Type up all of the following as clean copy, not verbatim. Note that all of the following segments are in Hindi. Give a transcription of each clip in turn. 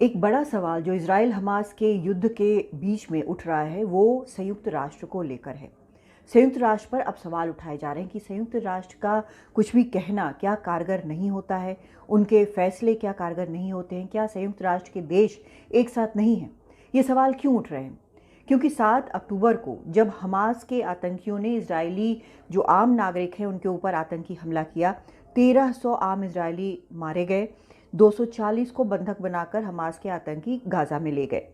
एक बड़ा सवाल जो इजराइल हमास के युद्ध के बीच में उठ रहा है वो संयुक्त राष्ट्र को लेकर है। संयुक्त राष्ट्र पर अब सवाल उठाए जा रहे हैं कि संयुक्त राष्ट्र का कुछ भी कहना क्या कारगर नहीं होता है, उनके फैसले क्या कारगर नहीं होते हैं, क्या संयुक्त राष्ट्र के देश एक साथ नहीं हैं। ये सवाल क्यों उठ रहे हैं? क्योंकि 7 अक्टूबर को जब हमास के आतंकियों ने इजरायली जो आम नागरिक हैं उनके ऊपर आतंकी हमला किया, 1300 आम इजरायली मारे गए, 240 को बंधक बनाकर हमास के आतंकी गाजा में ले गए।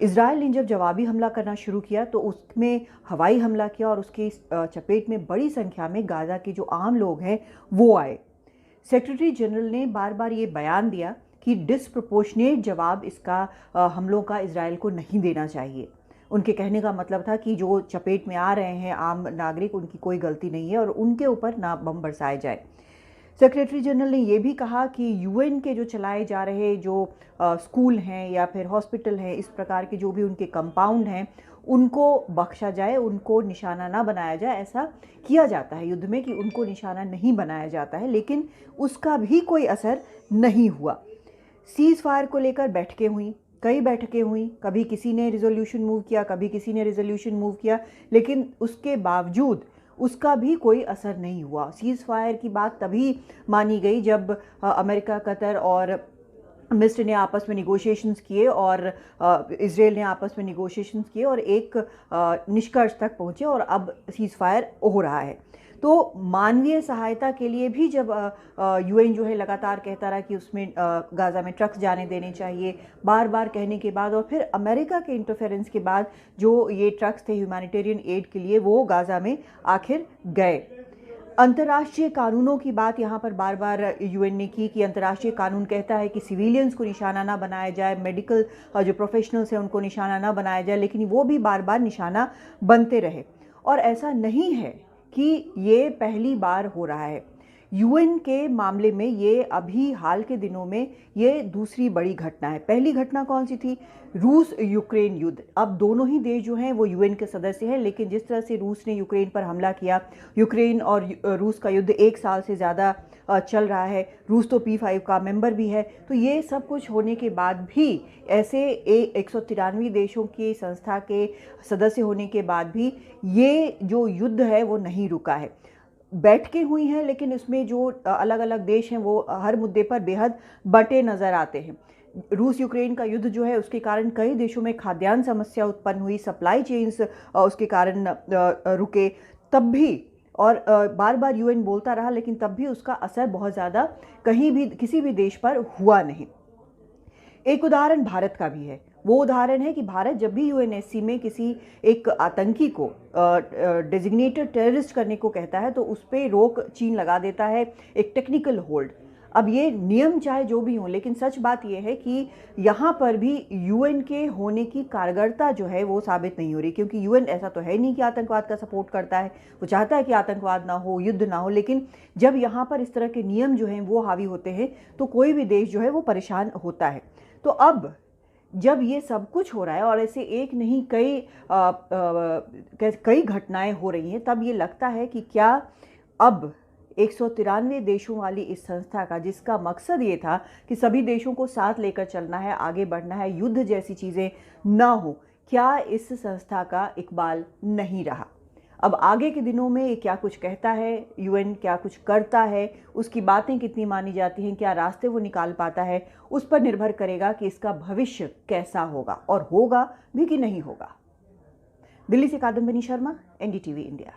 इजराइल ने जब जवाबी हमला करना शुरू किया तो उसमें हवाई हमला किया और उसकी चपेट में बड़ी संख्या में गाजा के जो आम लोग हैं वो आए। सेक्रेटरी जनरल ने बार बार ये बयान दिया कि डिसप्रोपोर्शनेट जवाब इसका हमलों का इजराइल को नहीं देना चाहिए। उनके कहने का मतलब था कि जो चपेट में आ रहे हैं आम नागरिक, उनकी कोई गलती नहीं है और उनके ऊपर ना बम बरसाए जाए। सेक्रेटरी जनरल ने यह भी कहा कि यूएन के जो चलाए जा रहे जो स्कूल हैं या फिर हॉस्पिटल हैं, इस प्रकार के जो भी उनके कंपाउंड हैं, उनको बख्शा जाए, उनको निशाना ना बनाया जाए। ऐसा किया जाता है युद्ध में कि उनको निशाना नहीं बनाया जाता है, लेकिन उसका भी कोई असर नहीं हुआ। सीज़ फायर को लेकर बैठकें हुई, कई बैठकें हुई, कभी किसी ने रिजोल्यूशन मूव किया, कभी किसी ने रिजोल्यूशन मूव किया, लेकिन उसके बावजूद उसका भी कोई असर नहीं हुआ। सीज़ फायर की बात तभी मानी गई जब अमेरिका, कतर और मिस्र ने आपस में निगोशिएशंस किए और इजराइल ने आपस में निगोशिएशंस किए और एक निष्कर्ष तक पहुंचे और अब सीज़ फायर हो रहा है। तो मानवीय सहायता के लिए भी जब यूएन जो है लगातार कहता रहा कि उसमें गाज़ा में ट्रक्स जाने देने चाहिए, बार बार कहने के बाद और फिर अमेरिका के इंटरफेरेंस के बाद जो ये ट्रक्स थे ह्यूमैनिटेरियन एड के लिए वो गाज़ा में आखिर गए। अंतर्राष्ट्रीय कानूनों की बात यहाँ पर बार बार यूएन ने की कि अंतर्राष्ट्रीय कानून कहता है कि सिविलियंस को निशाना ना बनाया जाए, मेडिकल जो प्रोफेशनल्स हैं उनको निशाना ना बनाया जाए, लेकिन वो भी बार बार निशाना बनते रहे। और ऐसा नहीं है कि ये पहली बार हो रहा है। यूएन के मामले में ये अभी हाल के दिनों में ये दूसरी बड़ी घटना है। पहली घटना कौन सी थी? रूस यूक्रेन युद्ध। अब दोनों ही देश जो हैं वो यूएन के सदस्य हैं, लेकिन जिस तरह से रूस ने यूक्रेन पर हमला किया, यूक्रेन और रूस का युद्ध 1 साल से ज़्यादा चल रहा है, रूस तो P5 का मेंबर भी है, तो ये सब कुछ होने के बाद भी ऐसे 193 देशों की संस्था के सदस्य होने के बाद भी ये जो युद्ध है वो नहीं रुका है। बैठकें हुई हैं, लेकिन इसमें जो अलग अलग देश हैं वो हर मुद्दे पर बेहद बंटे नज़र आते हैं। रूस यूक्रेन का युद्ध जो है उसके कारण कई देशों में खाद्यान्न समस्या उत्पन्न हुई, सप्लाई चेन्स उसके कारण रुके, तब भी और बार बार यूएन बोलता रहा, लेकिन तब भी उसका असर बहुत ज़्यादा कहीं भी किसी भी देश पर हुआ नहीं। एक उदाहरण भारत का भी है। वो उदाहरण है कि भारत जब भी यूएनएससी में किसी एक आतंकी को डेजिग्नेटेड टेररिस्ट करने को कहता है तो उस पर रोक चीन लगा देता है, एक टेक्निकल होल्ड। अब ये नियम चाहे जो भी हों, लेकिन सच बात यह है कि यहाँ पर भी यूएन के होने की कारगरता जो है वो साबित नहीं हो रही, क्योंकि यूएन ऐसा तो है नहीं कि आतंकवाद का सपोर्ट करता है। वो चाहता है कि आतंकवाद ना हो, युद्ध ना हो, लेकिन जब यहाँ पर इस तरह के नियम जो हैं वो हावी होते हैं तो कोई भी देश जो है वो परेशान होता है। तो अब जब ये सब कुछ हो रहा है और ऐसे एक नहीं कई घटनाएं हो रही हैं, तब ये लगता है कि क्या अब 193 देशों वाली इस संस्था का, जिसका मकसद ये था कि सभी देशों को साथ लेकर चलना है, आगे बढ़ना है, युद्ध जैसी चीज़ें ना हो, क्या इस संस्था का इकबाल नहीं रहा? अब आगे के दिनों में ये क्या कुछ कहता है, यूएन क्या कुछ करता है, उसकी बातें कितनी मानी जाती हैं, क्या रास्ते वो निकाल पाता है, उस पर निर्भर करेगा कि इसका भविष्य कैसा होगा और होगा भी कि नहीं होगा। दिल्ली से कादम्बिनी शर्मा, NDTV इंडिया।